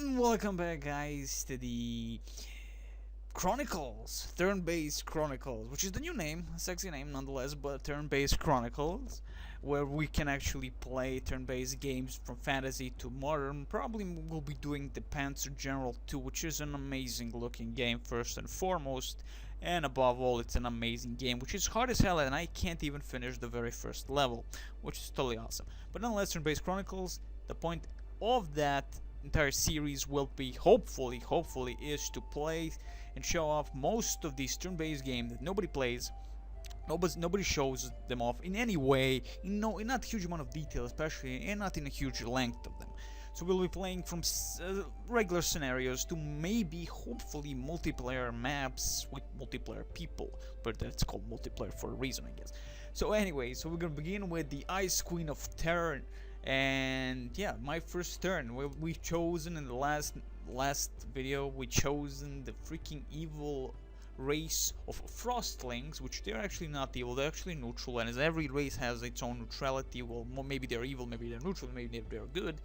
And welcome back, guys, to the Chronicles, turn-based Chronicles, which is the new name, a sexy name nonetheless, but turn-based Chronicles, where we can actually play turn-based games from fantasy to modern. Probably we'll be doing the Panzer General 2, which is an amazing looking game first and foremost, and above all, it's an amazing game, which is hard as hell, and I can't even finish the very first level, which is totally awesome. But nonetheless, turn-based Chronicles, the point of that entire series will be hopefully is to play and show off most of these turn-based games that nobody plays. Nobody shows them off in any way, in not a huge amount of detail, especially, and not in a huge length of them. So we'll be playing from regular scenarios to maybe, hopefully, multiplayer maps with multiplayer people, but that's called multiplayer for a reason, I guess. So anyway, so we're gonna begin with the Ice Queen of Terror. And yeah, my first turn. We've chosen in the last video, we chosen the freaking evil race of Frostlings, which they're actually not evil, they're actually neutral, and as every race has its own neutrality. Well, maybe they're evil, maybe they're neutral, maybe they're good.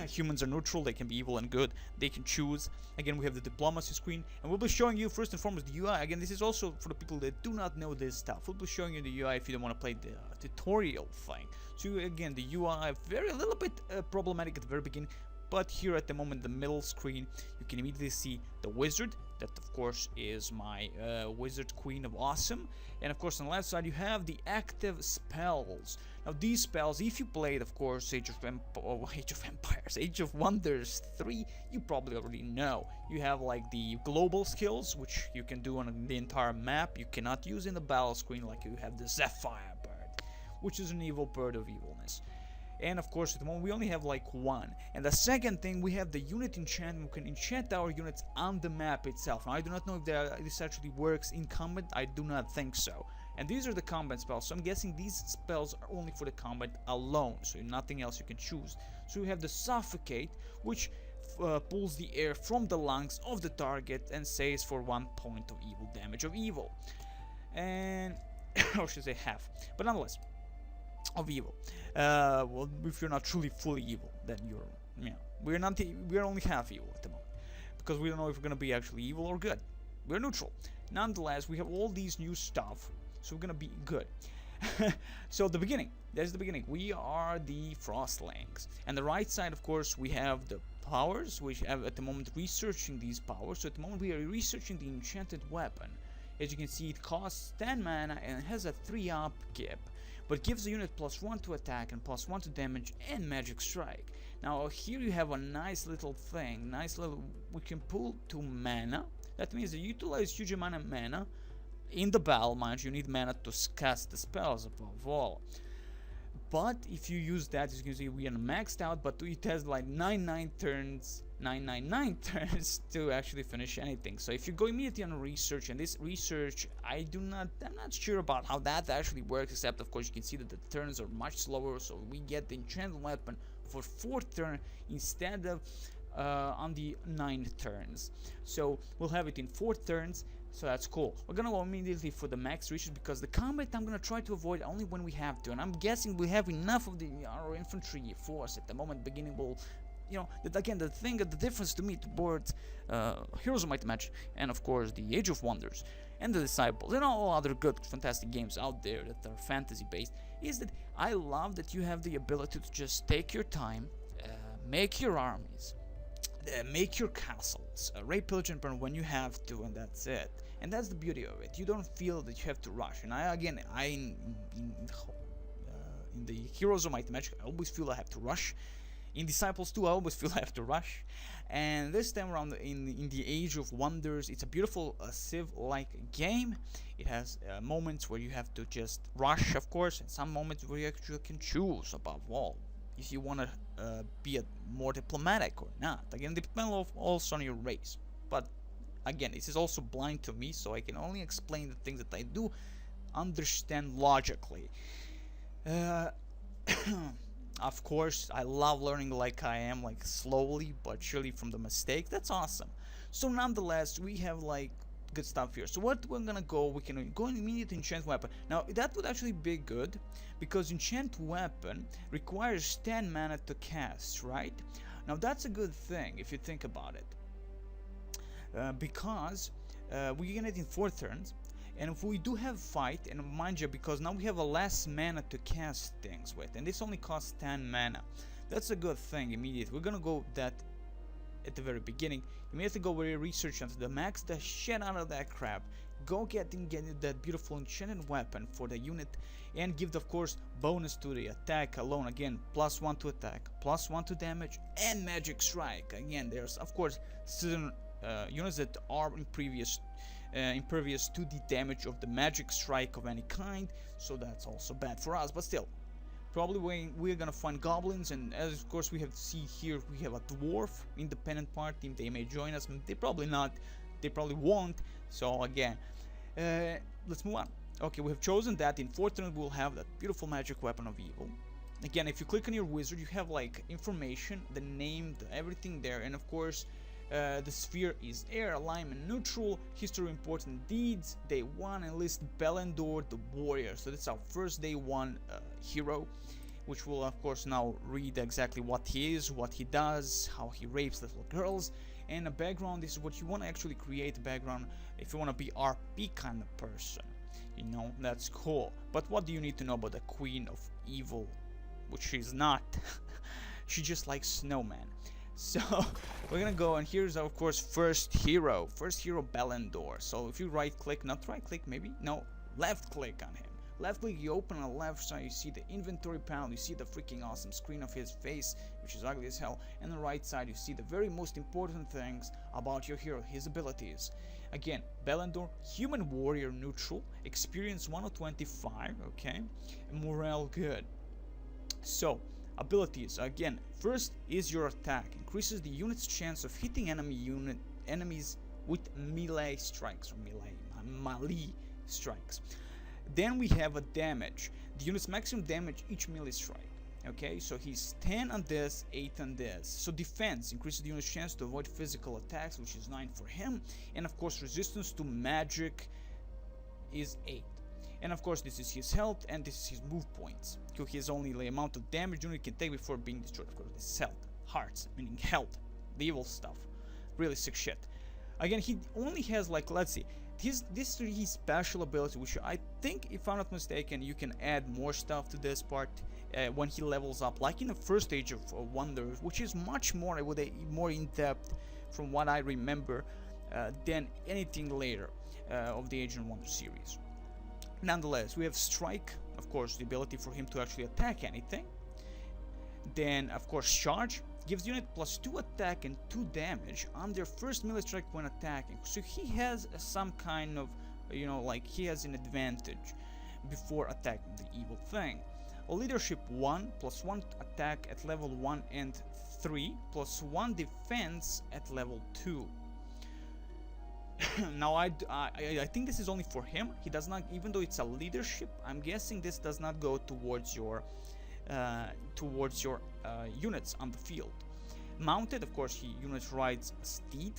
Humans are neutral, they can be evil and good, they can choose. Again, we have the diplomacy screen, and we'll be showing you first and foremost the UI. Again, this is also for the people that do not know this stuff. We'll be showing you the UI if you don't want to play the tutorial thing. So again, the UI, a little bit problematic at the very beginning, but here at the moment, the middle screen, you can immediately see the wizard. That, of course, is my wizard queen of awesome. And of course, on the left side, you have the active spells. Now, these spells, if you played, of course, Age of Wonders 3, you probably already know. You have like the global skills, which you can do on the entire map. You cannot use in the battle screen, like you have the Zephyr bird, which is an evil bird of evilness. And of course, at the moment, we only have like one. And the second thing, we have the unit enchantment. We can enchant our units on the map itself. Now, I do not know if this actually works in combat. I do not think so. And these are the combat spells. So I'm guessing these spells are only for the combat alone. So nothing else you can choose. So we have the Suffocate, which pulls the air from the lungs of the target and saves for 1 point of evil damage of evil. And, or should I say half. But nonetheless, of evil. Well, if you're not truly fully evil, then we're only half evil at the moment, because we don't know if we're gonna be actually evil or good. We're neutral. Nonetheless, we have all these new stuff, so we're gonna be good. So the beginning, there's the beginning. We are the Frostlings, and the right side, of course, we have the powers, which have at the moment researching these powers. So at the moment, we are researching the enchanted weapon. As you can see, it costs 10 mana and has a 3 upkeep, but gives the unit +1 to attack and +1 to damage and magic strike. Now here you have a nice little thing, we can pull 2 mana. That means that you utilize huge amount of mana in the battle. Mind you need mana to cast the spells above all. But if you use that, as you can see, we are maxed out, but it has like 999 turns to actually finish anything. So if you go immediately on research, and this research, I'm not sure about how that actually works, except of course you can see that the turns are much slower, so we get the enchanted weapon for 4th turn instead of on the 9 turns. So we'll have it in 4 turns. So that's cool. We're gonna go immediately for the max research, because the combat I'm gonna try to avoid only when we have to, and I'm guessing we have enough of our infantry force at the moment. Beginning will, again, the difference to me towards Heroes of Might and Magic, and of course the Age of Wonders and the Disciples and all other good fantastic games out there that are fantasy based, is that I love that you have the ability to just take your time, make your armies, make your castles, raid, pillage, and burn when you have to, and that's it. And that's the beauty of it. You don't feel that you have to rush. And in the Heroes of Might and Magic, I always feel I have to rush. In Disciples too, I always feel I have to rush. And this time around, in the Age of Wonders, it's a beautiful Civ-like game. It has moments where you have to just rush, of course, and some moments where you actually can choose above all if you want to be more diplomatic or not. Again, depending also on your race. But again, this is also blind to me, so I can only explain the things that I do understand logically. Of course, I love learning like I am, like slowly but surely from the mistakes. That's awesome. So nonetheless, we have like good stuff here. So what we're gonna go, we can go immediately enchant weapon. Now that would actually be good, because enchant weapon requires 10 mana to cast, right? Now that's a good thing if you think about it, because we get it in 4 turns, and if we do have fight, and mind you, because now we have a less mana to cast things with, and this only costs 10 mana. That's a good thing immediately. We're gonna go that at the very beginning. Immediately go over here, research onto the max the shit out of that crap. Go get that beautiful enchanted weapon for the unit, and give, of course, bonus to the attack alone. Again, +1 to attack, +1 to damage, and magic strike. Again, there's of course certain units that are impervious to the damage of the magic strike of any kind, so that's also bad for us. But still, probably we're gonna find goblins, and as of course we have to see here, we have a dwarf independent party. They may join us, they probably not, they probably won't. So again, let's move on. Okay, we have chosen that in 4 turns we'll have that beautiful magic weapon of evil. Again, if you click on your wizard, you have like information, the name, everything there, and of course the sphere is air, alignment neutral, history important deeds, day 1, and list Belendor the warrior. So that's our first day 1 hero, which will of course now read exactly what he is, what he does, how he rapes little girls, and a background. This is what you want to actually create a background if you want to be RP kind of person, you know. That's cool. But what do you need to know about the Queen of Evil, which she's not? She just likes snowman. So we're gonna go, and here's our, of course, first hero Belendor. So if you right click, not right click, maybe no, left click on him. Left click, you open on the left side, you see the inventory panel, you see the freaking awesome screen of his face, which is ugly as hell, and on the right side you see the very most important things about your hero, his abilities. Again, Belendor, human warrior neutral, experience 1 of 25, okay, and morale good. So abilities, again, first is your attack, increases the unit's chance of hitting enemies with melee strikes, or melee strikes. Then we have a damage, the unit's maximum damage each melee strike. Okay, so he's 10 on this, 8 on this. So defense increases the unit's chance to avoid physical attacks, which is 9 for him, and of course resistance to magic is 8. And of course this is his health, and this is his move points. So he has only the amount of damage unit can take before being destroyed. Of course this is health, hearts, meaning health, the evil stuff, really sick shit. Again, he only has, like, let's see, this is his special ability, which I think, if I'm not mistaken, you can add more stuff to this part when he levels up, like in the first Age of Wonders, which is much more, I would say, more in depth from what I remember than anything later of the Age of Wonders series. Nonetheless, we have Strike, of course, the ability for him to actually attack anything. Then, of course, Charge gives the unit +2 attack and 2 damage on their first melee strike when attacking. So he has some kind of, you know, like he has an advantage before attacking the evil thing. Leadership 1, +1 attack at level 1 and 3, +1 defense at level 2. Now I think this is only for him. He does not, even though it's a leadership, I'm guessing this does not go towards your units on the field. Mounted, of course, unit rides a steed.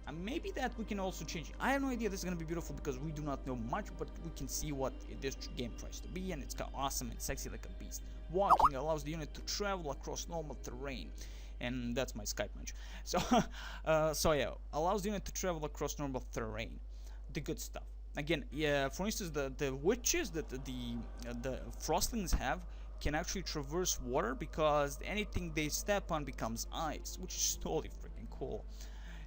And maybe that we can also change. I have no idea. This is gonna be beautiful because we do not know much, but we can see what this game tries to be, and it's got awesome and sexy like a beast. Walking allows the unit to travel across normal terrain, and that's my Skype match. So, so yeah, allows the unit to travel across normal terrain. The good stuff. Again, yeah. For instance, the witches that the frostlings have can actually traverse water because anything they step on becomes ice, which is totally freaking cool.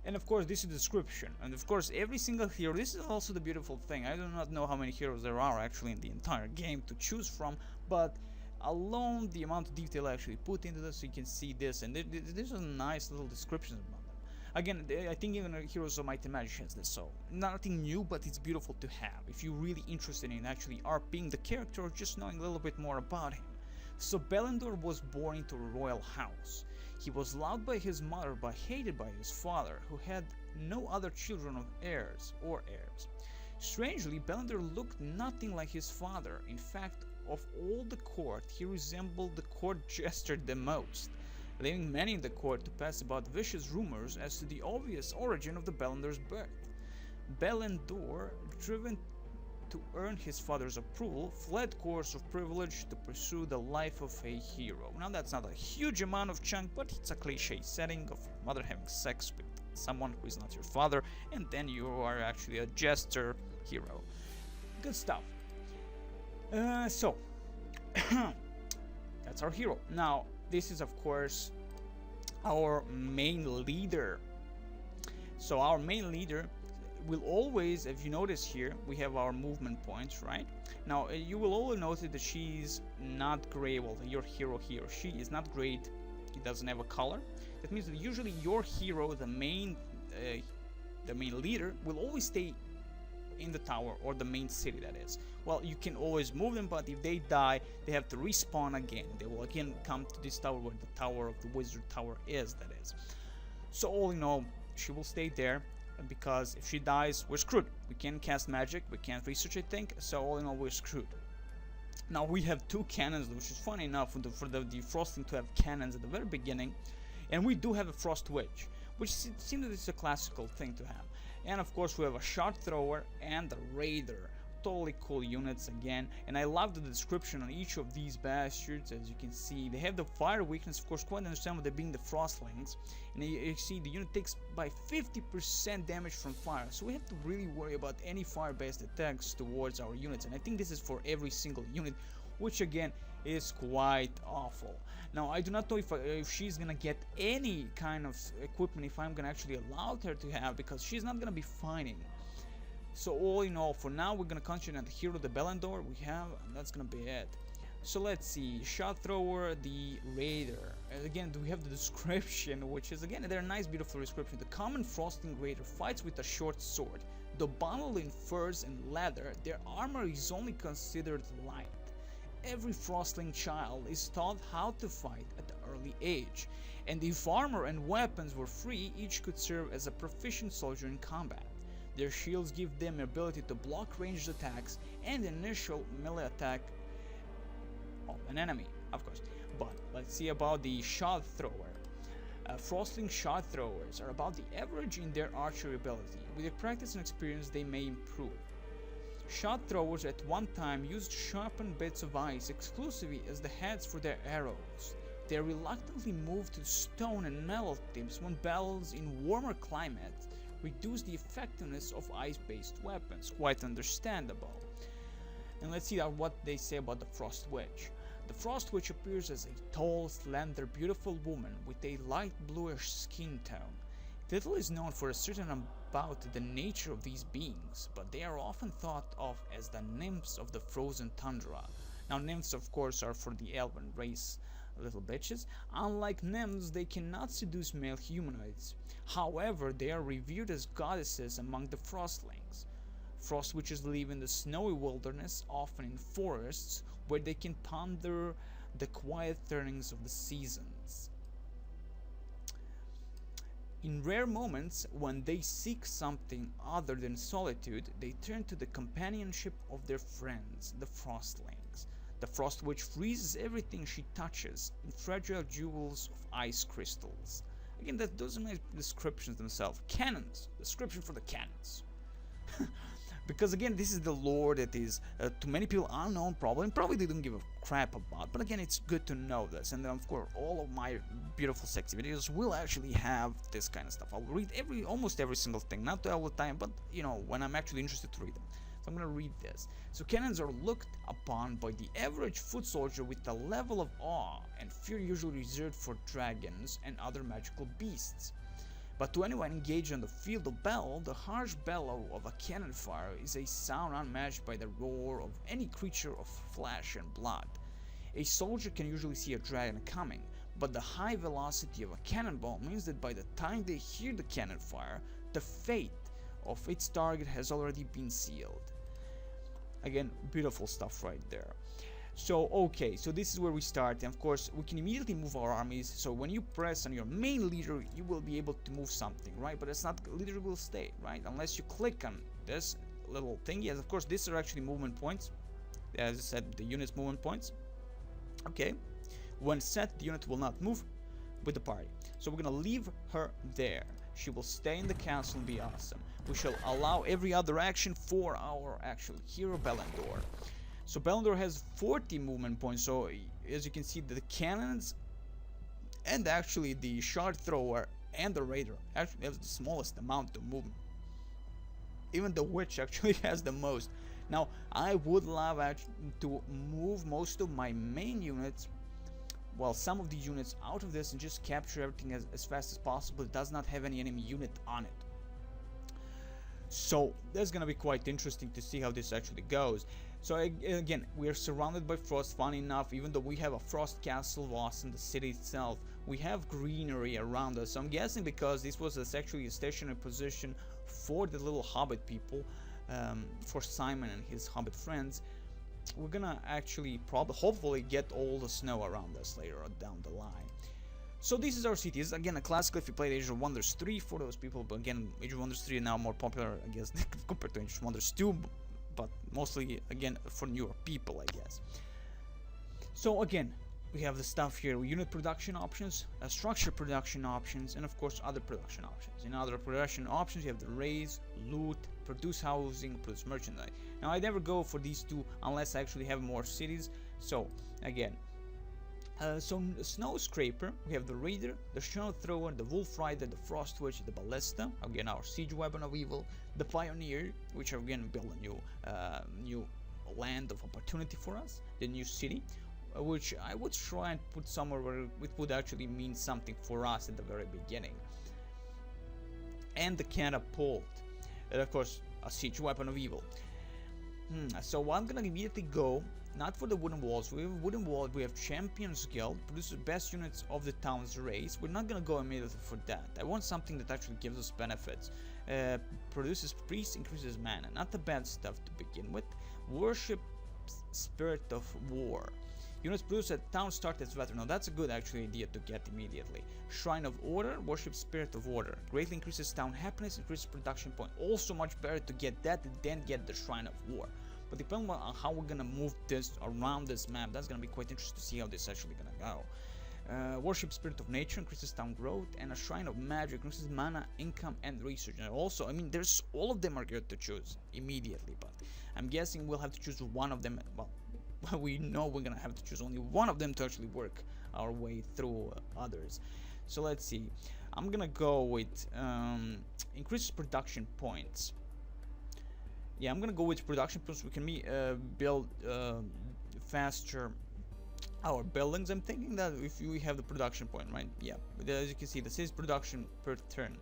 And of course, this is the description, and of course every single hero, this is also the beautiful thing. I do not know how many heroes there are actually in the entire game to choose from, but alone the amount of detail I actually put into this, so you can see this, and there's a nice little description about them. Again, I think even Heroes of Might and Magic has this, so nothing new, but it's beautiful to have if you're really interested in actually RPing the character or just knowing a little bit more about him. So Belendor was born into a royal house. He was loved by his mother but hated by his father, who had no other children of heirs. Strangely, Belendor looked nothing like his father. In fact, of all the court, he resembled the court jester the most, leaving many in the court to pass about vicious rumors as to the obvious origin of the Belendor's birth. Belendor, driven to earn his father's approval, fled course of privilege to pursue the life of a hero. Now that's not a huge amount of chunk, but it's a cliche setting of mother having sex with someone who is not your father, and then you are actually a jester hero. Good stuff. So that's our hero. Now this is of course our main leader. So our main leader will always, if you notice here, we have our movement points, right? Now you will always notice that she's not gray. Well, your hero here, she is not great. He doesn't have a color. That means that usually your hero, the main leader, will always stay in the tower, or the main city, that is. Well, you can always move them, but if they die, they have to respawn again. They will again come to this tower where the tower of the wizard tower is, that is. So all in all, she will stay there, because if she dies, we're screwed. We can't cast magic, we can't research, I think, so all in all, we're screwed. Now we have two cannons, which is funny enough for the defrosting to have cannons at the very beginning, and we do have a frost witch, which seems that it's a classical thing to have. And of course we have a shot thrower and a raider. Totally cool units again, and I love the description on each of these bastards. As you can see, they have the fire weakness, of course, quite understandable, they being the frostlings, and you see the unit takes by 50% damage from fire, so we have to really worry about any fire-based attacks towards our units, and I think this is for every single unit, which again is quite awful. Now I do not know if she's gonna get any kind of equipment, if I'm gonna actually allow her to have, because she's not gonna be fighting. So all in all, for now we're gonna concentrate on the hero, the Bellandor we have, and that's gonna be it. So let's see, shot thrower, the raider. And again, we have the description, which is again, they're a nice beautiful description. The common frosting raider fights with a short sword. Though bundled in furs and leather, their armor is only considered light. Every frostling child is taught how to fight at an early age, and if armor and weapons were free, each could serve as a proficient soldier in combat. Their shields give them ability to block ranged attacks and initial melee attack of an enemy, of course. But let's see about the shot thrower. Frostling shot throwers are about the average in their archery ability. With their practice and experience, they may improve. Shot throwers at one time used sharpened bits of ice exclusively as the heads for their arrows. They reluctantly moved to stone and metal tips when battles in warmer climates reduce the effectiveness of ice-based weapons. Quite understandable. And let's see what they say about the Frost Witch. The Frost Witch appears as a tall, slender, beautiful woman with a light bluish skin tone. Little is known for certain about the nature of these beings, but they are often thought of as the nymphs of the frozen tundra. Now nymphs of course are for the elven race, little bitches. Unlike nymphs, they cannot seduce male humanoids. However, they are revered as goddesses among the frostlings. Frost witches live in the snowy wilderness, often in forests, where they can ponder the quiet turnings of the seasons. In rare moments, when they seek something other than solitude, they turn to the companionship of their friends, the frostlings. The Frost Witch freezes everything she touches in fragile jewels of ice crystals. Again, those are nice descriptions themselves. Cannons. Description for the cannons. Because again, this is the lore that is to many people unknown, probably they don't give a crap about, but again, it's good to know this. And then of course all of my beautiful sexy videos will actually have this kind of stuff. I'll read almost every single thing, not all the time, but you know, when I'm actually interested to read them. So I'm gonna read this. So cannons are looked upon by the average foot soldier with a level of awe and fear usually reserved for dragons and other magical beasts. But to anyone engaged on the field of battle, the harsh bellow of a cannon fire is a sound unmatched by the roar of any creature of flesh and blood. A soldier can usually see a dragon coming, but the high velocity of a cannonball means that by the time they hear the cannon fire, the fate of its target has already been sealed. Again, beautiful stuff right there. So okay, so this is where we start, and of course we can immediately move our armies. So when you press on your main leader, you will be able to move something, right? But it's not, leader will stay, right? Unless you click on this little thing. Yes, of course these are actually movement points. As I said, the unit's movement points. Okay, when set, the unit will not move with the party. So we're gonna leave her there. She will stay in the castle and be awesome. we shall allow every other action for our actual hero Belendor. So Belendor has 40 movement points, so as you can see, the cannons and actually the shard thrower and the raider actually have the smallest amount of movement. Even the witch actually has the most. Now I would love to move most of my main units, well, some of the units out of this and just capture everything as fast as possible. It does not have any enemy unit on it. So that's gonna be quite interesting to see how this actually goes. So again, we are surrounded by frost. Funny enough, even though we have a frost castle lost in the city itself, we have greenery around us. So I'm guessing because this was actually a stationary position for the little hobbit people, for Simon and his hobbit friends, we're gonna actually hopefully get all the snow around us later on down the line. So this is our city. It's again a classic if you played Age of Wonders 3 for those people, but again Age of Wonders 3 is now more popular, I guess, compared to Age of Wonders 2, but mostly again for newer people, I guess. So again, we have the stuff here: unit production options, structure production options, and of course other production options. In other production options, you have the raise, loot, produce housing, produce merchandise. Now I never go for these two unless I actually have more cities. So again, so Snow Scraper, we have the Raider, the Shadow Thrower, the Wolf Rider, the Frost Witch, the Ballista, again our Siege Weapon of Evil, the Pioneer, which again build a new land of opportunity for us, the new city, which I would try and put somewhere where it would actually mean something for us at the very beginning, and the Catapult, and of course a Siege Weapon of Evil. So I'm gonna immediately go not for the wooden walls. We have wooden walls, we have Champions Guild, produces best units of the town's race. We're not gonna go immediately for that. I want something that actually gives us benefits. Produces priest, increases mana, not the bad stuff to begin with. Worship Spirit of War. Units produced at town start as veteran. Now that's a good actually idea to get immediately. Shrine of Order, Worship Spirit of Order. Greatly increases town happiness, increases production point. Also much better to get that than get the Shrine of War. But depending on how we're gonna move this around this map, that's gonna be quite interesting to see how this is actually gonna go. Worship Spirit of Nature increases town growth, and a Shrine of Magic increases mana, income, and research. And also, I mean, there's all of them are good to choose immediately, but I'm guessing we'll have to choose one of them. Well, we know we're gonna have to choose only one of them to actually work our way through others. So let's see. I'm gonna go with increases production points. Yeah, I'm gonna go with production points. We can build faster our buildings. I'm thinking that if we have the production point, right? Yeah, but as you can see, this is production per turn.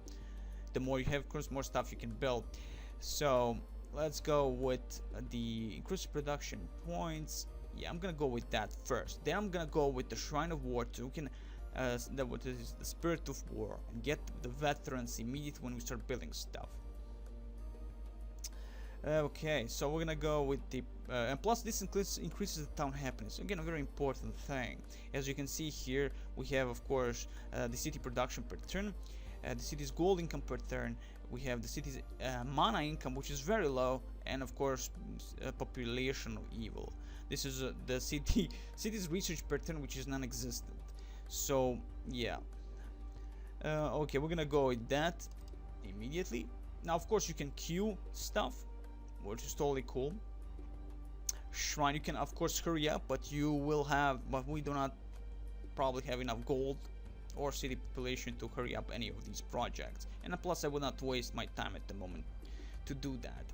The more you have, of course, more stuff you can build. So let's go with the increased production points. Yeah, I'm gonna go with that first. Then I'm gonna go with the Shrine of War, so we can what is the Spirit of War, and get the veterans immediately when we start building stuff. Okay, so we're gonna go with the and plus this increases the town happiness. Again, a very important thing. As you can see here, we have of course the city production per turn, the city's gold income per turn. We have the city's mana income, which is very low, and of course population of evil. This is the city's research per turn, which is non-existent. So yeah, okay, we're gonna go with that immediately. Now of course you can queue stuff, which is totally cool. Shrine, you can of course hurry up, but we do not probably have enough gold or city population to hurry up any of these projects, and plus I would not waste my time at the moment to do that.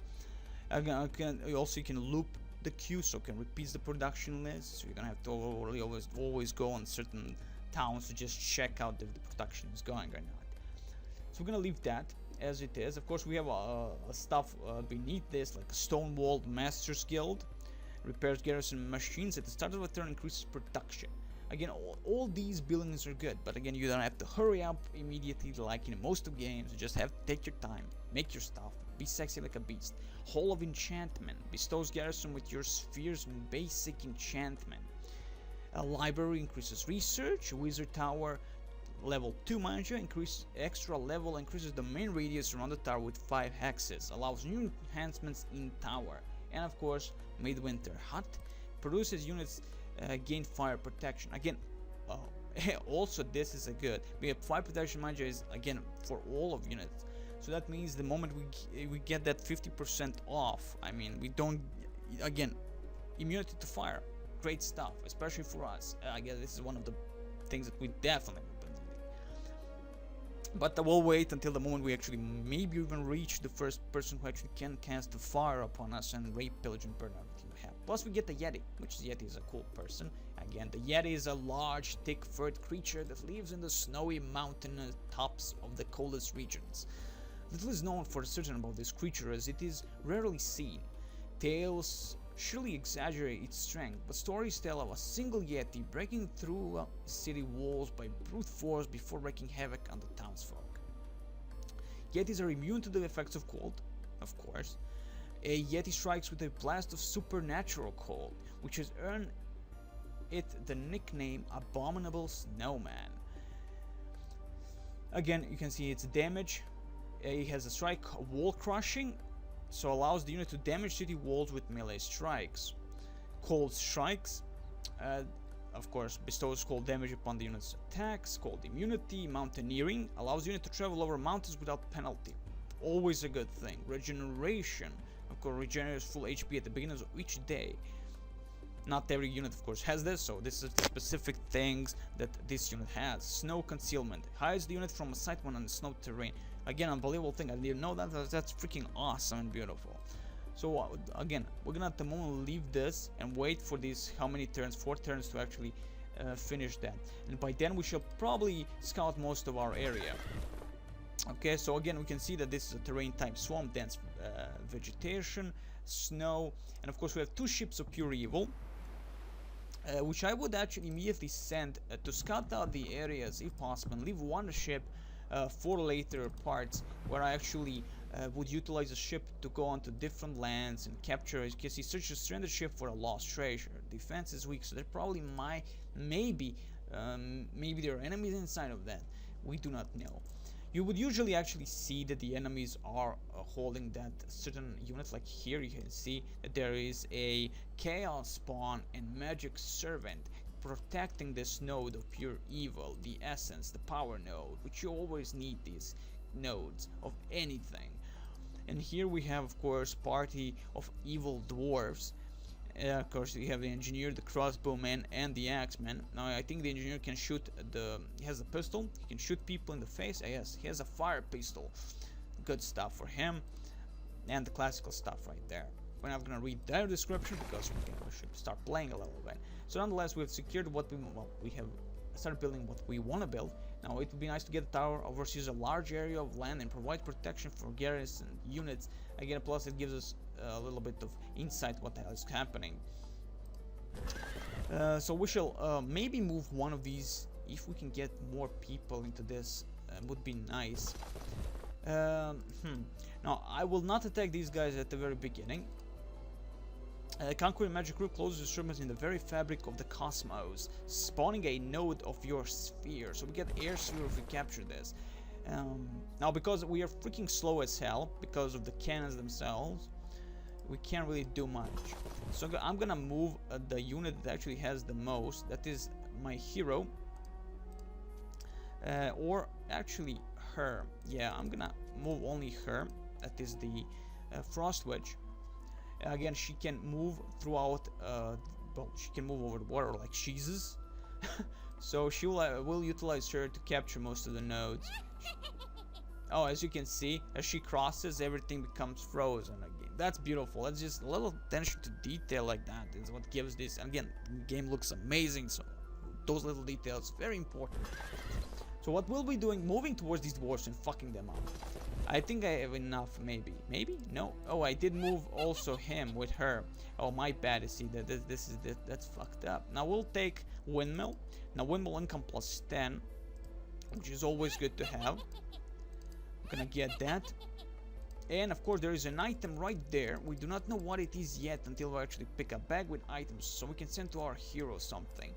Again, you can loop the queue, so it can repeat the production list, so you don't have to always go on certain towns to just check out if the production is going or not. So we're gonna leave that as it is. Of course we have stuff beneath this, like a Stonewalled Masters Guild, repairs garrison machines. At the start of a turn, increases production. Again, all these buildings are good, but again, you don't have to hurry up immediately like in most of games. You just have to take your time, make your stuff, be sexy like a beast. Hall of Enchantment bestows garrison with your sphere's basic enchantment. A library increases research. Wizard Tower, level 2 manager, increase extra level, increases the main radius around the tower with 5 hexes, allows new enhancements in tower. And of course, Midwinter Hut produces units gain fire protection. Again, also this is a good. We have fire protection manager is again for all of units. So that means the moment we get that 50% off, I mean, we don't, again, immunity to fire, great stuff, especially for us. I guess this is one of the things that we definitely will be needing. But we'll wait until the moment we actually maybe even reach the first person who actually can cast the fire upon us and rape, pillage, and burn everything we have. Plus we get the Yeti, which the Yeti is a cool person. Again, the Yeti is a large, thick-furred creature that lives in the snowy mountain tops of the coldest regions. Little is known for certain about this creature as it is rarely seen. Tales surely exaggerate its strength, but stories tell of a single Yeti breaking through city walls by brute force before wreaking havoc on the townsfolk. Yetis are immune to the effects of cold, of course. A Yeti strikes with a blast of supernatural cold, which has earned it the nickname Abominable Snowman. Again, you can see its damage. It has a strike wall crushing, so allows the unit to damage city walls with melee strikes. Cold strikes, of course, bestows cold damage upon the unit's attacks. Cold immunity. Mountaineering allows the unit to travel over mountains without penalty. Always a good thing. Regeneration, of course, regenerates full HP at the beginning of each day. Not every unit, of course, has this, so this is the specific things that this unit has. Snow concealment hides the unit from a sight when on the snow terrain. Again, unbelievable thing. I didn't know that. That's freaking awesome and beautiful. So again, we're gonna at the moment leave this and wait for these, how many turns, 4 turns to actually finish that. And by then we shall probably scout most of our area. Okay, so again we can see that this is a terrain type swamp, dense vegetation, snow, and of course we have 2 ships of pure evil. Which I would actually immediately send to scout out the areas if possible, and leave 1 ship for later parts where I actually would utilize a ship to go onto different lands and capture, as you can see, search a stranded ship for a lost treasure. Defense is weak, so there probably maybe there are enemies inside of that. We do not know. You would usually actually see that the enemies are holding that certain unit, like here you can see that there is a chaos spawn and magic servant protecting this node of pure evil, the essence, the power node, which you always need these nodes of anything. And here we have, of course, party of evil dwarves. Of course, we have the engineer, the crossbowman, and the axeman. Now, I think the engineer can shoot he has a pistol. He can shoot people in the face. Yes, he has a fire pistol. Good stuff for him. And the classical stuff right there. We're not gonna read their description because we should start playing a little bit. So, nonetheless, we have secured what we have started building what we want to build. Now, it would be nice to get a tower oversees a large area of land and provide protection for garrison units. Again, plus it gives us a little bit of insight what the hell is happening. So we shall maybe move one of these if we can get more people into this. Would be nice. Now I will not attack these guys at the very beginning. Conquering magic group closes instruments in the very fabric of the cosmos, spawning a node of your sphere. So we get air sphere if we capture this. Now because we are freaking slow as hell because of the cannons themselves, we can't really do much. So I'm gonna move the unit that actually has the most, that is my hero, or actually her. Yeah, I'm gonna move only her, that is the Frost Wedge. Again, she can move throughout, well, she can move over the water like Jesus. So she will utilize her to capture most of the nodes. Oh, as you can see, as she crosses, everything becomes frozen again. That's beautiful. That's just a little attention to detail like that is what gives this. Again, the game looks amazing, so those little details very important. So what we'll be doing, moving towards these dwarves and fucking them up. I think I have enough, maybe. Maybe? No. Oh, I did move also him with her. Oh, my bad. You see that that's fucked up. Now we'll take windmill. Now windmill income plus 10, which is always good to have. I'm gonna get that. And of course there is an item right there. We do not know what it is yet until we actually pick a bag with items, so we can send to our hero something.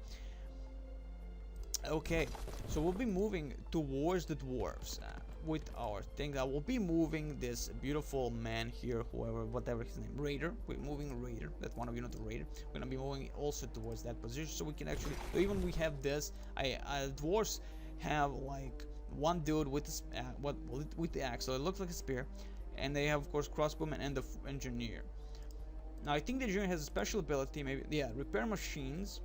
Okay, so we'll be moving towards the dwarves with our thing. I will be moving this beautiful man here, whatever his name, Raider. We're moving Raider. That's one of you, not the Raider. We're gonna be moving also towards that position, so we can actually. Even we have this. Dwarves have like one dude with with the axe, so it looks like a spear, and they have of course crossbowman and the engineer. Now I think the engineer has a special ability, maybe, yeah, repair machines.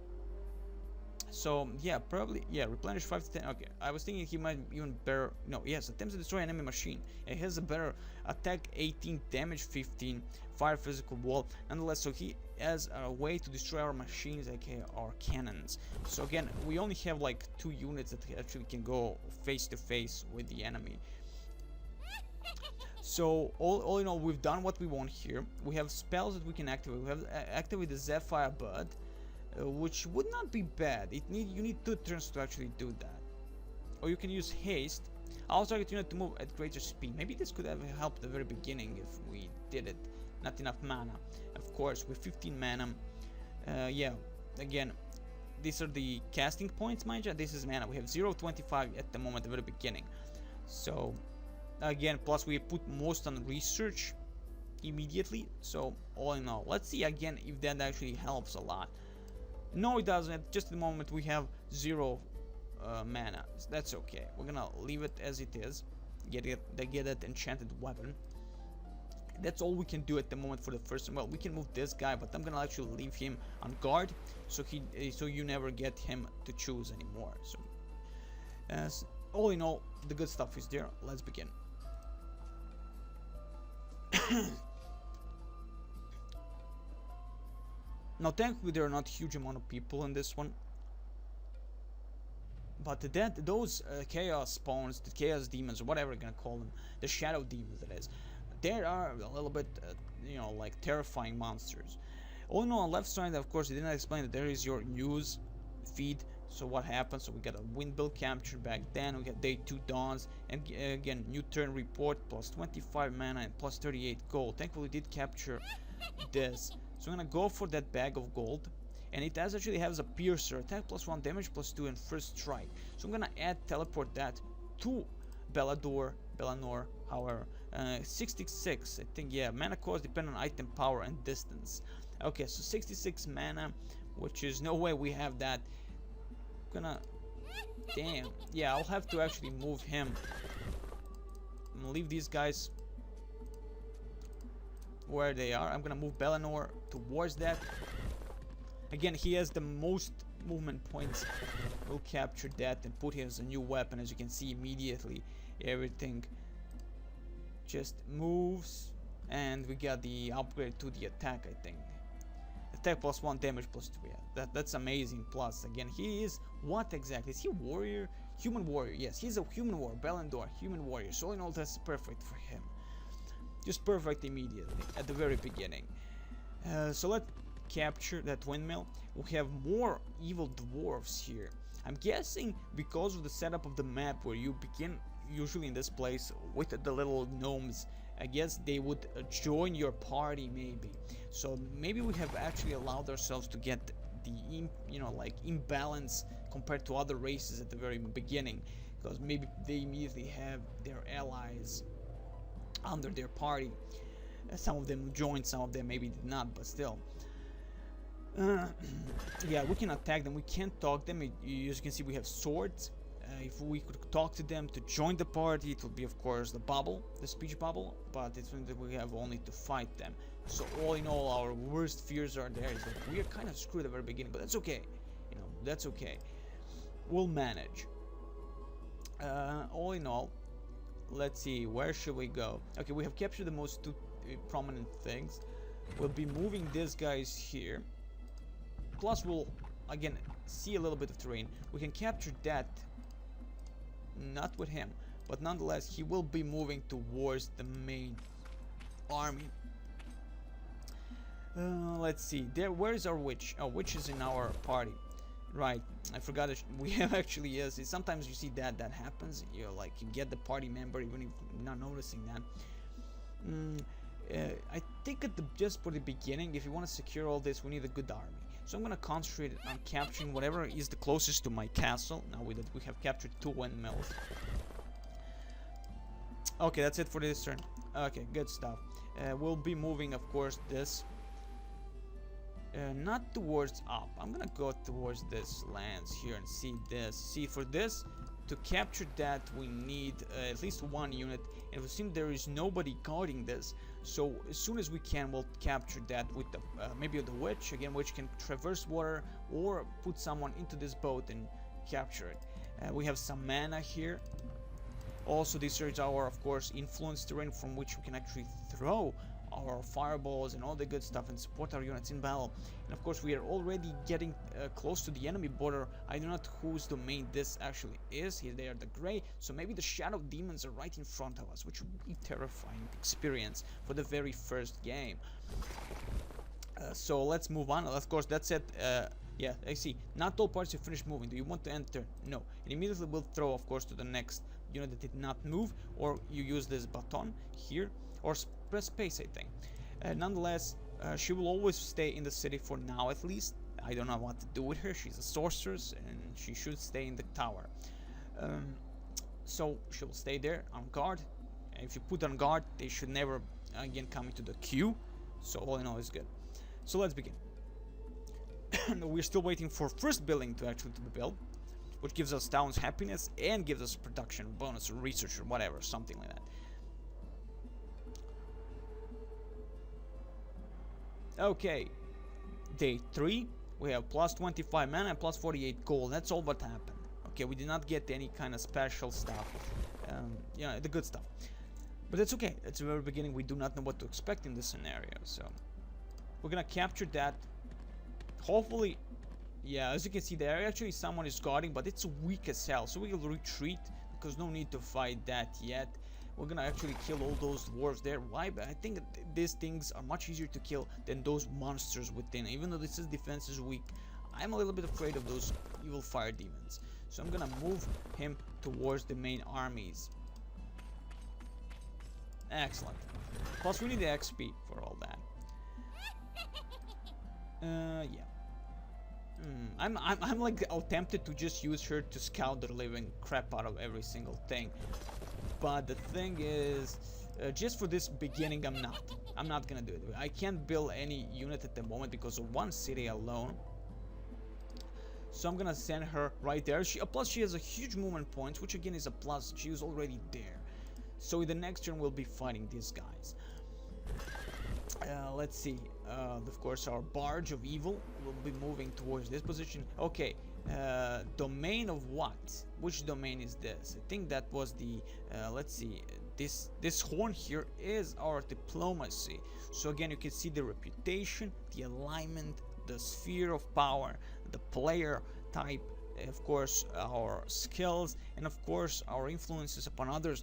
So yeah, probably, yeah, replenish 5 to 10. Okay, I was thinking he might even better. No, yes, attempts to destroy an enemy machine. It has a better attack 18, damage 15, fire physical wall. Nonetheless, so he has a way to destroy our machines, aka our cannons. So again, we only have like 2 units that actually can go face to face with the enemy. So all in all, we've done what we want here. We have spells that we can activate. We have activate the Zephyr Bud. Which would not be bad. You need 2 turns to actually do that. Or you can use haste. Allow target unit to move at greater speed. Maybe this could have helped at the very beginning if we did it. Not enough mana. Of course, with 15 mana. Yeah, again, these are the casting points, mind you. This is mana. We have 0.25 at the moment, at the very beginning. So, again, plus we put most on research immediately. So, all in all, let's see again if that actually helps a lot. No, it doesn't. Just at the moment we have 0 mana. That's okay. We're gonna leave it as it is. Get that enchanted weapon. That's all we can do at the moment for the first. Well, we can move this guy, but I'm gonna actually leave him on guard, so you never get him to choose anymore. So, all in all, the good stuff is there. Let's begin. Now, thankfully, there are not huge amount of people in this one, but those chaos spawns, the chaos demons, or whatever you're gonna call them, the shadow demons, that is, they are a little bit, you know, like terrifying monsters. Oh no, on left side, of course, they didn't explain that there is your news feed. So what happens? So we got a wind bill capture back then. We got day 2 dawns, and again, new turn report, plus 25 mana and plus 38 gold. Thankfully, we did capture this. So I'm gonna go for that bag of gold, and it actually has a piercer, attack plus 1, damage plus 2, and first strike. So I'm gonna teleport that to Bellador, however, 66, I think, yeah, mana cost depend on item power and distance. Okay, so 66 mana, which is no way we have that. Damn, yeah, I'll have to actually move him. I'm gonna leave these guys where they are. I'm gonna move Bellanor towards that. Again, he has the most movement points. We'll capture that and put him as a new weapon. As you can see immediately, everything just moves, and we got the upgrade to the attack. I think attack plus 1, damage plus 2. Yeah, that's amazing. Plus, again, he is what exactly? Is he a warrior? Human warrior? Yes, he's a human warrior. Bellandor, human warrior. So all in all, that's perfect for him. Just perfect immediately at the very beginning. So let's capture that windmill. We have more evil dwarves here. I'm guessing because of the setup of the map, where you begin usually in this place with the little gnomes. I guess they would join your party, maybe. So maybe we have actually allowed ourselves to get the imbalance compared to other races at the very beginning, because maybe they immediately have their allies under their party. Some of them joined, some of them maybe did not, but still. Yeah, we can attack them. We can't talk them. As you can see, we have swords. If we could talk to them to join the party, it would be, of course, the bubble, the speech bubble, but it's something that we have only to fight them. So all in all, our worst fears are there. Is that we are kind of screwed at the very beginning, but that's okay. You know, that's okay. We'll manage. All in all, let's see, where should we go? Okay, we have captured the most 2 prominent things. We'll be moving these guys here. Plus, we'll again see a little bit of terrain. We can capture that. Not with him, but nonetheless, he will be moving towards the main army. Let's see. Where is our witch? Oh, witch is in our party. Right. I forgot that we have actually, yes. Sometimes you see that happens. You get the party member even if you're not noticing that. I think just for the beginning, if you want to secure all this, we need a good army. So I'm gonna concentrate on capturing whatever is the closest to my castle. Now we have captured 2 windmills. Okay, that's it for this turn. Okay, good stuff. We'll be moving, of course, this. Not towards up. I'm gonna go towards this lands here and see this. See, for this to capture that, we need at least one unit, and it seems there is nobody guarding this. So as soon as we can, we'll capture that with the maybe the witch again, which can traverse water, or put someone into this boat and capture it. We have some mana here. Also, this is our, of course, influence terrain from which we can actually throw our fireballs and all the good stuff and support our units in battle. And of course, we are already getting close to the enemy border. I do not know whose domain this actually is. Here they are, the gray. So maybe the shadow demons are right in front of us, which would be a terrifying experience for the very first game. So let's move on. Of course, that's it. Yeah, I see. Not all parts have finished moving. Do you want to enter? No. And immediately we'll throw, of course, to the next unit that did not move, or you use this button here, or press space, I think. Nonetheless, she will always stay in the city for now, at least. I don't know what to do with her. She's a sorceress, and she should stay in the tower. So she will stay there on guard. And if you put on guard, they should never again come into the queue. So all in all is good. So let's begin. We're still waiting for first building to actually be built, which gives us town's happiness and gives us production bonus or research or whatever, something like that. Okay, day 3, we have plus 25 mana and plus 48 gold. That's all what happened. Okay, we did not get any kind of special stuff, yeah, the good stuff. But that's okay. At the very beginning, we do not know what to expect in this scenario, so we're gonna capture that. Hopefully, yeah, as you can see, there actually someone is guarding, but it's weak as hell, so we'll retreat because no need to fight that yet. We're gonna actually kill all those dwarves there. Why? But I think these things are much easier to kill than those monsters within. Even though this defense is weak, I'm a little bit afraid of those evil fire demons. So I'm gonna move him towards the main armies. Excellent. Plus we need the XP for all that. Yeah. I'm like tempted to just use her to scout the living crap out of every single thing. But the thing is, just for this beginning, I'm not gonna do it. I can't build any unit at the moment because of one city alone. So I'm gonna send her right there. Plus she has a huge movement points, which again is a plus. She was already there. So in the next turn we'll be fighting these guys. Let's see. Of course, our barge of evil will be moving towards this position. Okay. Domain of what? Which domain is this? I think that was the let's see, this horn here is our diplomacy. So again, you can see the reputation, the alignment, the sphere of power, the player type, of course our skills, and of course our influences upon other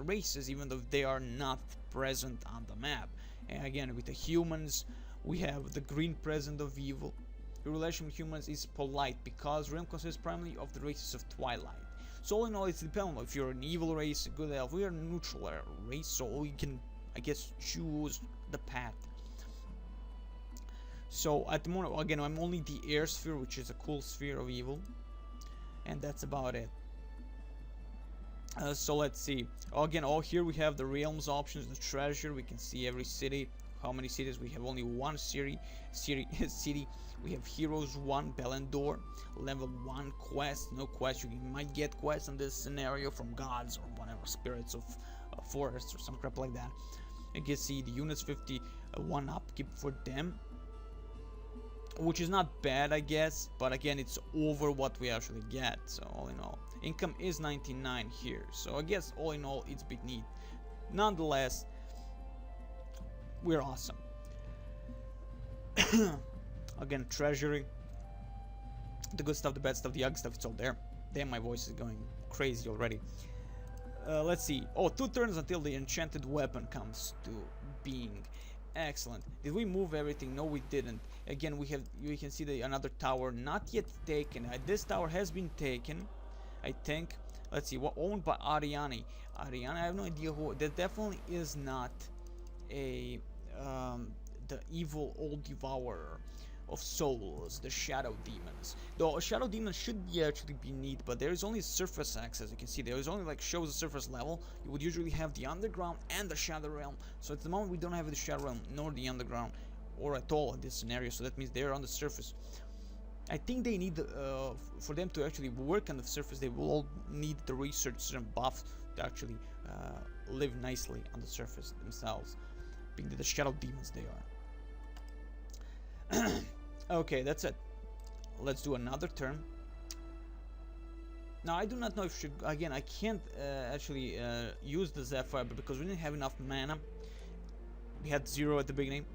races, even though they are not present on the map. And again, with the humans, we have the green present of evil. The relation with humans is polite because realm consists primarily of the races of Twilight. So all in all, it's dependent if you're an evil race, a good elf. We are a neutral race, so we can, I guess, choose the path. So at the moment, again, I'm only the air sphere, which is a cool sphere of evil, and that's about it. So let's see. Again, here we have the realms options, the treasure. We can see every city. How many cities? We have only one city. We have heroes 1, Belendor, level 1 quest. No quest. You might get quests in this scenario from gods or whatever, spirits of forests or some crap like that. You can see the units 51 upkeep for them, which is not bad, I guess, but again, it's over what we actually get. So all in all, income is 99 here, so I guess all in all it's big neat. Nonetheless, we're awesome. Again, treasury, the good stuff, the bad stuff, the ugly stuff, it's all there. Damn, my voice is going crazy already. Let's see. Oh, 2 turns until the enchanted weapon comes to being. Excellent. Did we move everything? No, we didn't. Again, you can see another tower not yet taken. This tower has been taken, I think. Let's see. What owned by Ariani? Ariani, I have no idea who. That definitely is not a the evil old devourer of souls, the shadow demons. Though a shadow demon should actually be neat, but there is only surface access. You can see there is only like shows the surface level. You would usually have the underground and the shadow realm. So at the moment we don't have the shadow realm nor the underground, or at all in this scenario. So that means they're on the surface. I think they need for them to actually work on the surface. They will all need the research and buffs to actually live nicely on the surface themselves, being the shadow demons they are. Okay, that's it. Let's do another turn. Now I do not know if should again. I can't actually use the Zephyr because we didn't have enough mana. We had 0 at the beginning,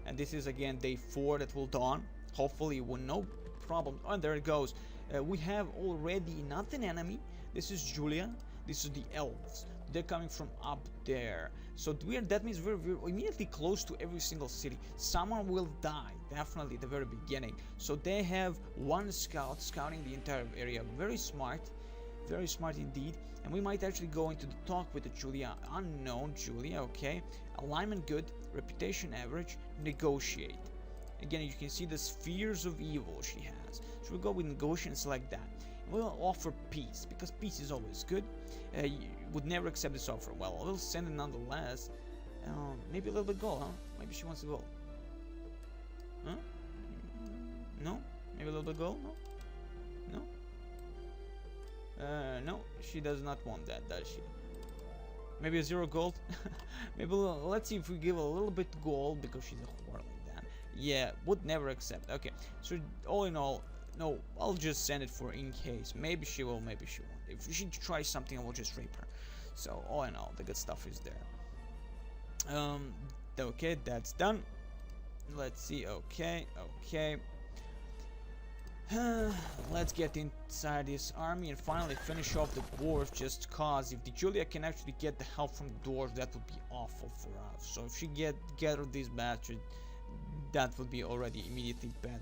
and this is again day 4 that will dawn. Hopefully, with no problem. Oh, and there it goes. We have already not an enemy. This is Julia. This is the elves. They're coming from up there. So that means we're immediately close to every single city. Someone will die, definitely at the very beginning. So they have one scout scouting the entire area. Very smart indeed. And we might actually go into the talk with the Julia. Unknown Julia, okay. Alignment good, reputation average, negotiate. Again, you can see the spheres of evil she has. So we'll go with negotiate and select that. We'll offer peace, because peace is always good. Would never accept this offer. Well, we'll send it nonetheless. Maybe a little bit gold, huh? Maybe she wants to gold. Huh? No? Maybe a little bit gold? No? No? No, she does not want that, does she? Maybe a 0 gold? Maybe let's see if we give a little bit gold, because she's a whore like that. Yeah, would never accept. Okay, so all in all, no, I'll just send it for in case. Maybe she will, maybe she won't. If she tries something, I will just rape her. So all in all, the good stuff is there. Okay, that's done. Let's see. Okay. Let's get inside this army and finally finish off the dwarf, just cause if the Julia can actually get the help from the dwarf, that would be awful for us. So if she get rid of this bastard, that would be already immediately bad.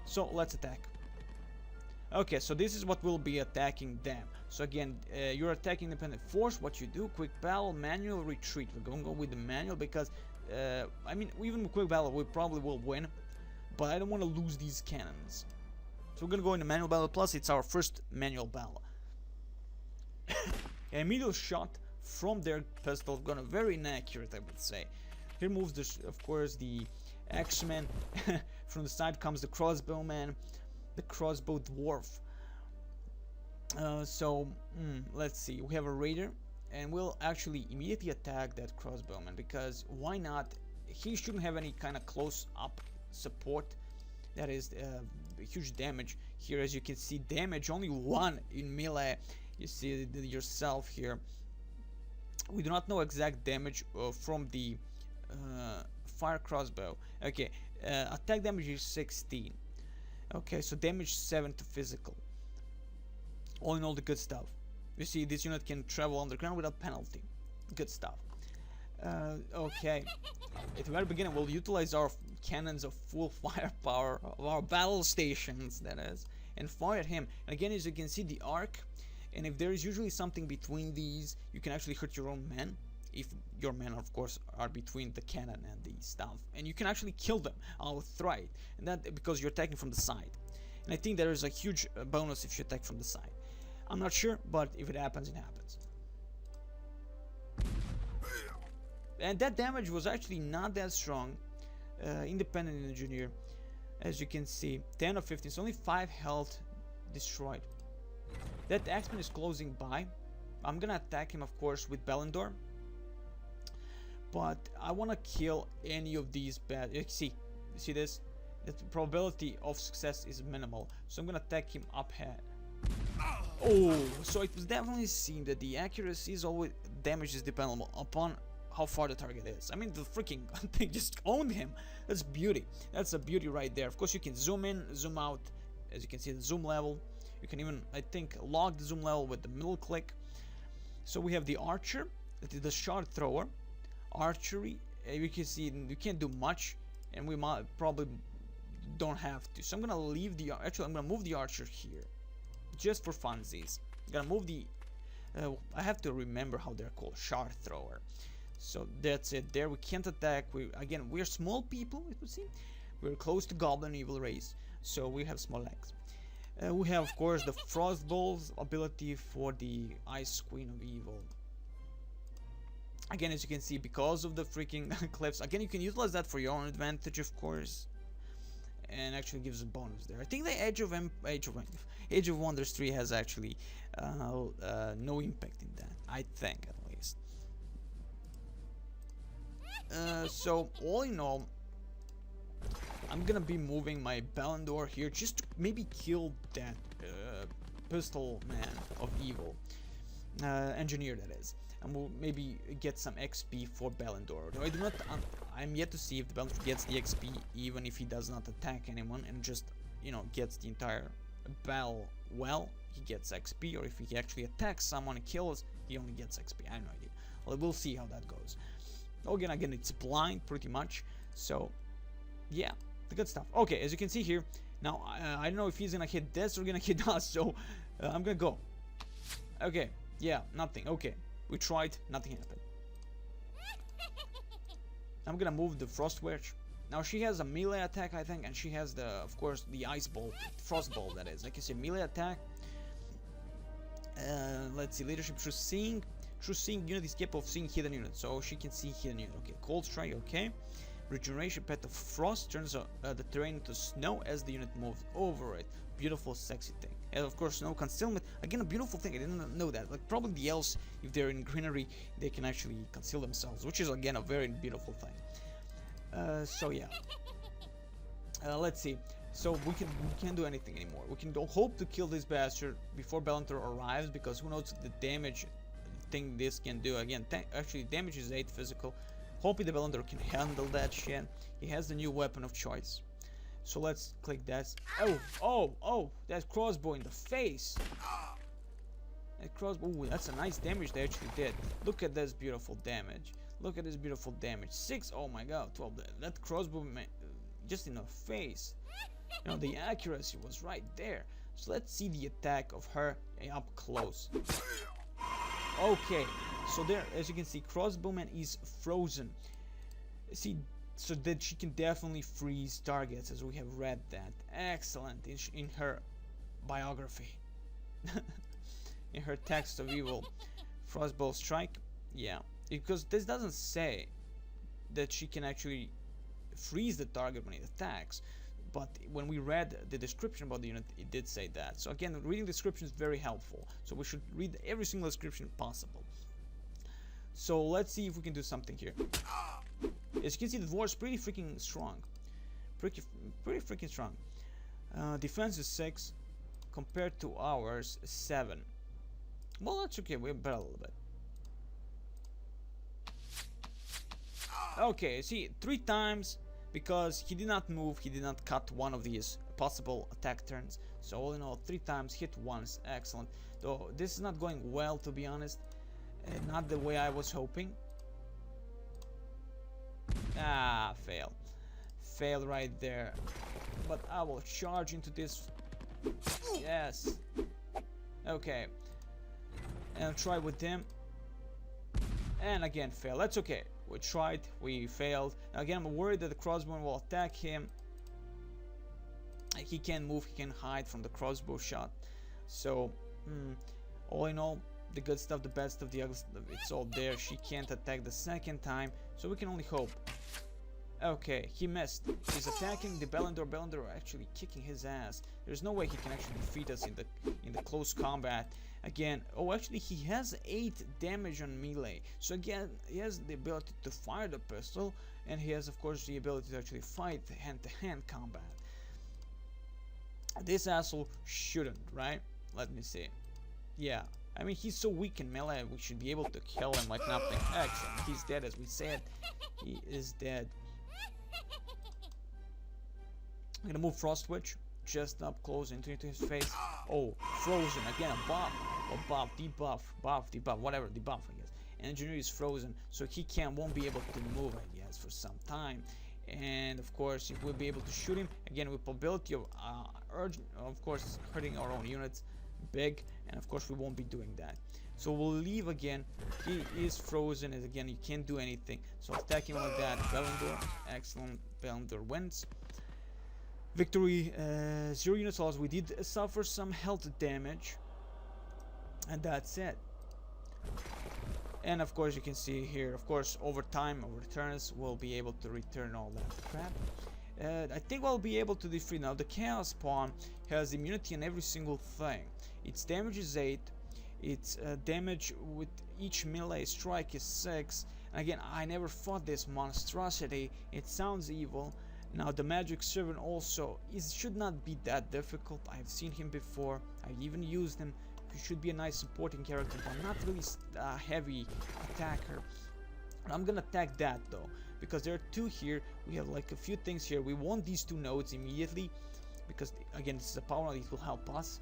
So let's attack. Okay, so this is what will be attacking them. So again, you're attacking independent force. What you do, quick battle, manual retreat. We're going to go with the manual because, I mean, even with quick battle, we probably will win. But I don't want to lose these cannons. So we're going to go into manual battle, plus it's our first manual battle. A middle shot from their pistol, gonna very inaccurate, I would say. Here moves, of course, the X-Men. From the side comes the crossbowman, the crossbow dwarf. Let's see. We have a raider, and we'll actually immediately attack that crossbowman because why not? He shouldn't have any kind of close-up support. That is huge damage here. As you can see, damage only 1 in melee. You see yourself here. We do not know exact damage from the fire crossbow. Okay, attack damage is 16. Okay, so damage 7 to physical. All in all, the good stuff. You see, this unit can travel underground without penalty. Good stuff. Okay, at the very beginning, we'll utilize our cannons of full firepower of our battle stations, that is, and fire at him. And again, as you can see, the arc, and if there is usually something between these, you can actually hurt your own men. If your men, of course, are between the cannon and the stuff, and you can actually kill them outright, and that because you're attacking from the side. And I think there is a huge bonus if you attack from the side. I'm not sure, but if it happens, it happens. And that damage was actually not that strong. Independent engineer, as you can see, 10 of 15, so only 5 health destroyed. That X-Men is closing by. I'm gonna attack him, of course, with Belendor. But I want to kill any of these bad. You see this? The probability of success is minimal. So I'm gonna attack him up head. Oh, so it was definitely seen that the accuracy is always damage is dependent upon how far the target is. I mean, the freaking thing just owned him. That's beauty. That's a beauty right there. Of course, you can zoom in, zoom out. As you can see, the zoom level. You can even, I think, lock the zoom level with the middle click. So we have the archer, the shard thrower. Archery, you can see we can't do much, and we might probably don't have to. So I'm gonna leave the I'm gonna move the archer here, just for funsies. I'm gonna move the. I have to remember how they're called, shard thrower. So that's it. There we can't attack. We're small people. It would seem we're close to goblin evil race, so we have small legs. We have, of course, the frostball's ability for the ice queen of evil. Again, as you can see, because of the freaking cliffs, again, you can utilize that for your own advantage, of course. and actually gives a bonus there. I think the Age of Wonders 3 has actually no impact in that. I think at least. So all in all, I'm gonna be moving my Ballon d'Or here just to maybe kill that pistol man of evil, engineer that is, and we'll maybe get some XP for Ballon d'Or. Though I do not, I'm yet to see if the Ballon d'Or gets the XP even if he does not attack anyone and just, you know, gets the entire battle. Well, he gets XP, or if he actually attacks someone and kills, he only gets XP. I have no idea. Well, we'll see how that goes. Again, it's blind pretty much. So, yeah, the good stuff. Okay, as you can see here, now I don't know if he's gonna hit this or gonna hit us. So, I'm gonna go. Okay, yeah, nothing. Okay, we tried, nothing happened. I'm gonna move the Frost Wedge. Now she has a melee attack, I think, and she has the, of course, the Ice Ball, Frost Ball, that is. Like I said, melee attack. Let's see, leadership, true seeing unit is capable of seeing hidden units, so she can see hidden unit. Okay, Cold Strike, okay. Regeneration, Pet of Frost, turns the terrain into snow as the unit moves over it. Beautiful, sexy thing. And of course, snow concealment. Again, a beautiful thing. I didn't know that. Like, probably the elves, if they're in greenery, they can actually conceal themselves, which is again a very beautiful thing. So yeah. Let's see. So we can't do anything anymore. We can hope to kill this bastard before Ballon d'Or arrives, because who knows the damage thing this can do. Again, actually damage is 8 physical. Hopefully the Ballon d'Or can handle that shit. He has the new weapon of choice. So let's click that. Oh, that crossbow in the face. That crossbow, ooh, that's a nice damage they actually did. Look at this beautiful damage. Look at this beautiful damage. 6, oh my god, 12. That crossbow, just in the face. You know, the accuracy was right there. So let's see the attack of her up close. Okay, so there, as you can see, crossbowman is frozen. See, so that she can definitely freeze targets, as we have read that. Excellent in her biography. In her text of evil. Frostbow strike, yeah. Because this doesn't say that she can actually freeze the target when it attacks. But when we read the description about the unit, it did say that. So again, reading description is very helpful. So we should read every single description possible. So let's see if we can do something here. As you can see, the dwarf's pretty freaking strong. Pretty freaking strong. Defense is 6 compared to ours 7. Well, that's okay. We're better a little bit. Okay, see, 3 times. Because he did not move, he did not cut one of these possible attack turns. So all in all, 3 times, hit once, excellent. Though this is not going well, to be honest. Not the way I was hoping. Ah, fail. Fail right there. But I will charge into this. Yes. Okay. And I'll try with them. And again, fail. That's okay. We tried, we failed. Now again, I'm worried that the crossbow will attack him. He can't move, he can hide from the crossbow shot. So, all in all, the good stuff, the bad stuff, the ugly stuff, it's all there. She can't attack the second time, so we can only hope. Okay, he missed. He's attacking the Ballon d'Or. Ballon d'Or actually kicking his ass. There's no way he can actually defeat us in the close combat. Again, oh, actually he has 8 damage on melee. So again, he has the ability to fire the pistol, and he has, of course, the ability to actually fight hand-to-hand combat. This asshole shouldn't, right? Let me see. Yeah, I mean, he's so weak in melee, we should be able to kill him like nothing. Excellent, he's dead, as we said. He is dead. I'm gonna move Frost Witch just up close into his face. Oh, frozen again, a buff, debuff, whatever, debuff, I guess. Engineer is frozen, so he won't be able to move, I guess, for some time. And of course, if we'll be able to shoot him again with probability of of course, hurting our own units, big, and of course we won't be doing that. So we'll leave again. He is frozen, and again you can't do anything. So attacking like that, Ballon d'Or, excellent. Ballon d'Or wins. Victory, 0 units lost. We did suffer some health damage, and that's it. And of course you can see here, of course, over time, over turns, we'll be able to return all that crap. I think I'll be able to defeat. Now the Chaos Spawn has immunity on every single thing. Its damage is 8. Its damage with each melee strike is 6. And again, I never fought this monstrosity. It sounds evil. Now the Magic Servant also should not be that difficult. I've seen him before. I've even used him. He should be a nice supporting character, but not really a heavy attacker. And I'm gonna attack that though, because there are 2 here. We have like a few things here. We want these 2 nodes immediately, because again, this is a power node. It will help us.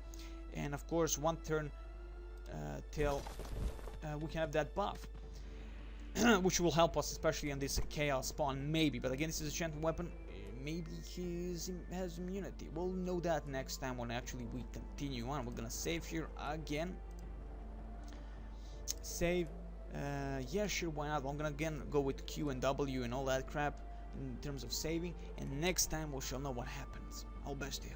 And of course, 1 turn till we can have that buff. Which will help us, especially on this Chaos Spawn, maybe. But again, this is a enchanted weapon. Maybe he has immunity. We'll know that next time when actually we continue on. We're gonna save here again. Save. Yeah, sure, why not? I'm gonna again go with Q and W and all that crap in terms of saving. And next time we shall know what happens. All best to you.